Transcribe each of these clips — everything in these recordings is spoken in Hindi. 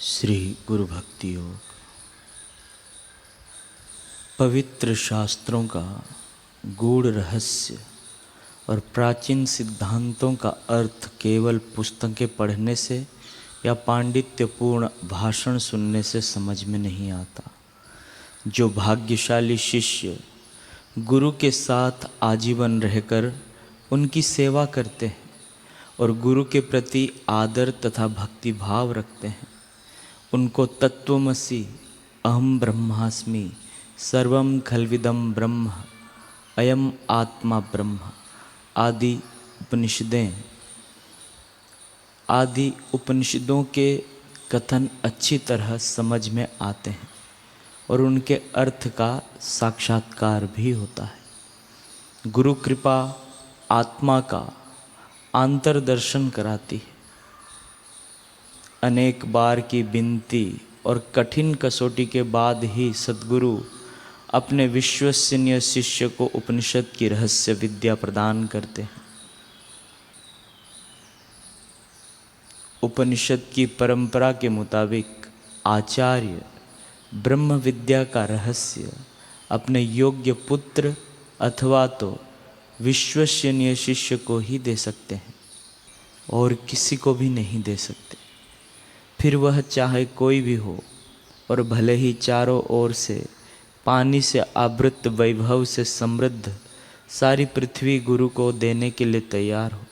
श्री गुरु भक्ति योग। पवित्र शास्त्रों का गूढ़ रहस्य और प्राचीन सिद्धांतों का अर्थ केवल पुस्तकें पढ़ने से या पांडित्यपूर्ण भाषण सुनने से समझ में नहीं आता। जो भाग्यशाली शिष्य गुरु के साथ आजीवन रहकर उनकी सेवा करते हैं और गुरु के प्रति आदर तथा भक्ति भाव रखते हैं, उनको तत्वमसि अहम ब्रह्मास्मि सर्वम खल्विदम ब्रह्म अयम आत्मा ब्रह्म आदि उपनिषदों के कथन अच्छी तरह समझ में आते हैं और उनके अर्थ का साक्षात्कार भी होता है। गुरु कृपा आत्मा का अंतर्दर्शन कराती है। अनेक बार की विनती और कठिन कसौटी के बाद ही सद्गुरु अपने विश्वसनीय शिष्य को उपनिषद की रहस्य विद्या प्रदान करते हैं। उपनिषद की परंपरा के मुताबिक आचार्य ब्रह्म विद्या का रहस्य अपने योग्य पुत्र अथवा तो विश्वसनीय शिष्य को ही दे सकते हैं और किसी को भी नहीं दे सकते। फिर वह चाहे कोई भी हो और भले ही चारों ओर से पानी से आवृत वैभव से समृद्ध सारी पृथ्वी गुरु को देने के लिए तैयार हो।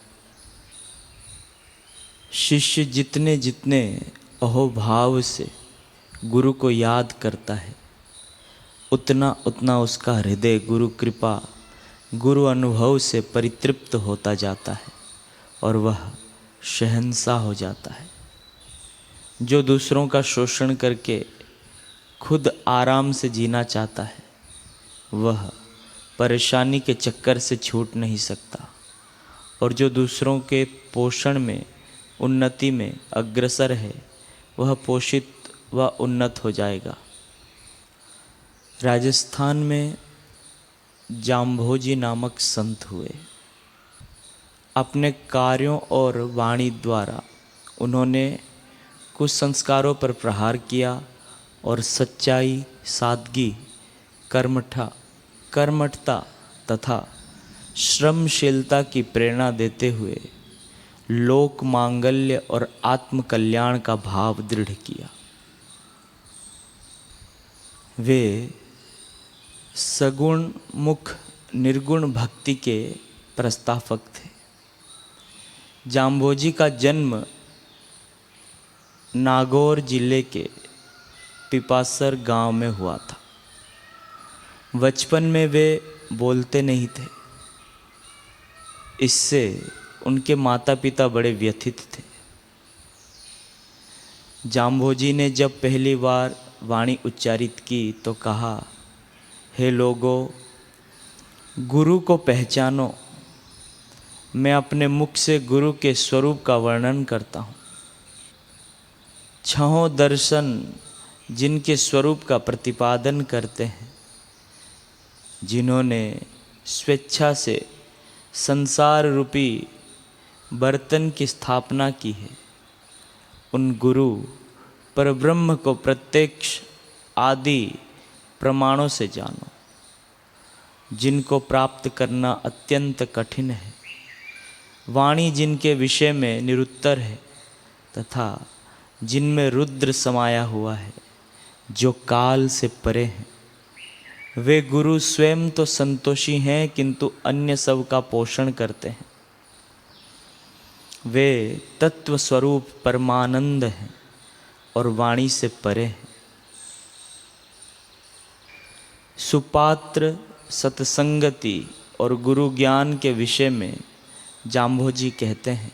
शिष्य जितने जितने अहोभाव से गुरु को याद करता है, उतना उतना उसका हृदय गुरु कृपा गुरु अनुभव से परितृप्त होता जाता है और वह शहंशाह हो जाता है। जो दूसरों का शोषण करके खुद आराम से जीना चाहता है, वह परेशानी के चक्कर से छूट नहीं सकता, और जो दूसरों के पोषण में उन्नति में अग्रसर है, वह पोषित व उन्नत हो जाएगा। राजस्थान में जाम्भोजी नामक संत हुए। अपने कार्यों और वाणी द्वारा उन्होंने कुछ संस्कारों पर प्रहार किया और सच्चाई, सादगी, कर्मठता तथा श्रमशीलता की प्रेरणा देते हुए लोक मांगल्य और आत्म कल्याण का भाव दृढ़ किया। वे सगुण मुख निर्गुण भक्ति के प्रस्तावक थे। जाम्भोजी का जन्म नागौर जिले के पिपासर गांव में हुआ था। बचपन में वे बोलते नहीं थे, इससे उनके माता पिता बड़े व्यथित थे। जाम्भोजी ने जब पहली बार वाणी उच्चारित की तो कहा, हे लोगों, गुरु को पहचानो। मैं अपने मुख से गुरु के स्वरूप का वर्णन करता हूँ। छहों दर्शन जिनके स्वरूप का प्रतिपादन करते हैं, जिन्होंने स्वेच्छा से संसार रूपी बर्तन की स्थापना की है, उन गुरु परब्रह्म को प्रत्यक्ष आदि प्रमाणों से जानो, जिनको प्राप्त करना अत्यंत कठिन है। वाणी जिनके विषय में निरुत्तर है तथा जिनमें रुद्र समाया हुआ है, जो काल से परे हैं। वे गुरु स्वयं तो संतोषी हैं किंतु अन्य सब का पोषण करते हैं। वे तत्व स्वरूप परमानंद हैं और वाणी से परे हैं। सुपात्र, सत्संगति और गुरु ज्ञान के विषय में जाम्भोजी कहते हैं,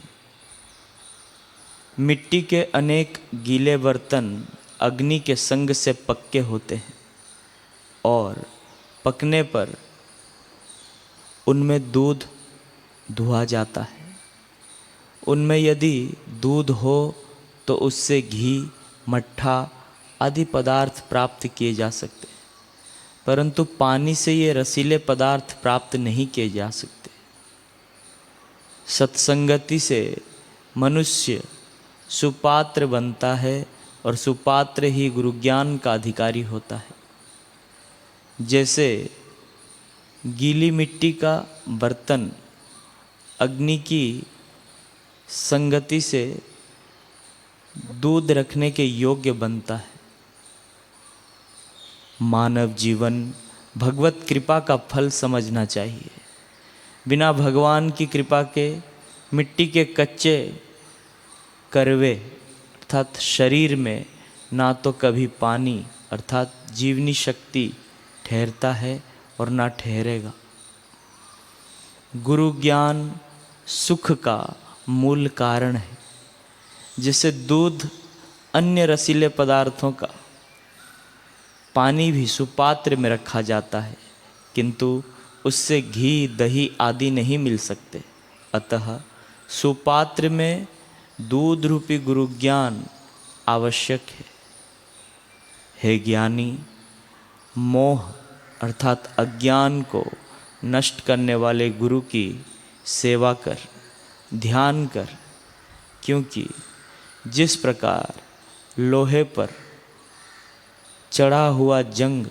मिट्टी के अनेक गीले बर्तन अग्नि के संग से पक्के होते हैं और पकने पर उनमें दूध धुआ जाता है। उनमें यदि दूध हो तो उससे घी, मट्ठा आदि पदार्थ प्राप्त किए जा सकते हैं, परंतु पानी से ये रसीले पदार्थ प्राप्त नहीं किए जा सकते। सत्संगति से मनुष्य सुपात्र बनता है और सुपात्र ही गुरु ज्ञान का अधिकारी होता है। जैसे गीली मिट्टी का बर्तन अग्नि की संगति से दूध रखने के योग्य बनता है, मानव जीवन भगवत कृपा का फल समझना चाहिए। बिना भगवान की कृपा के मिट्टी के कच्चे करवे अर्थात शरीर में ना तो कभी पानी अर्थात जीवनी शक्ति ठहरता है और ना ठहरेगा। गुरु ज्ञान सुख का मूल कारण है। जैसे दूध अन्य रसीले पदार्थों का, पानी भी सुपात्र में रखा जाता है, किंतु उससे घी दही आदि नहीं मिल सकते। अतः सुपात्र में दूध रूपी गुरु ज्ञान आवश्यक है। हे ज्ञानी, मोह अर्थात अज्ञान को नष्ट करने वाले गुरु की सेवा कर, ध्यान कर, क्योंकि जिस प्रकार लोहे पर चढ़ा हुआ जंग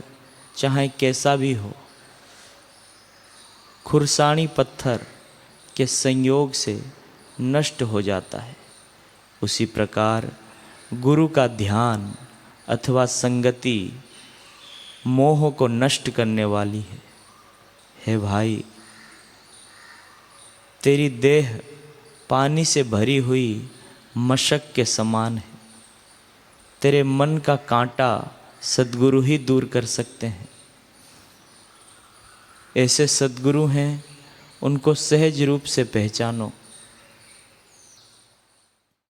चाहे कैसा भी हो खुरसानी पत्थर के संयोग से नष्ट हो जाता है, उसी प्रकार गुरु का ध्यान अथवा संगति मोह को नष्ट करने वाली है। हे भाई, तेरी देह पानी से भरी हुई मशक के समान है। तेरे मन का कांटा सद्गुरु ही दूर कर सकते हैं। ऐसे सद्गुरु हैं, उनको सहज रूप से पहचानो।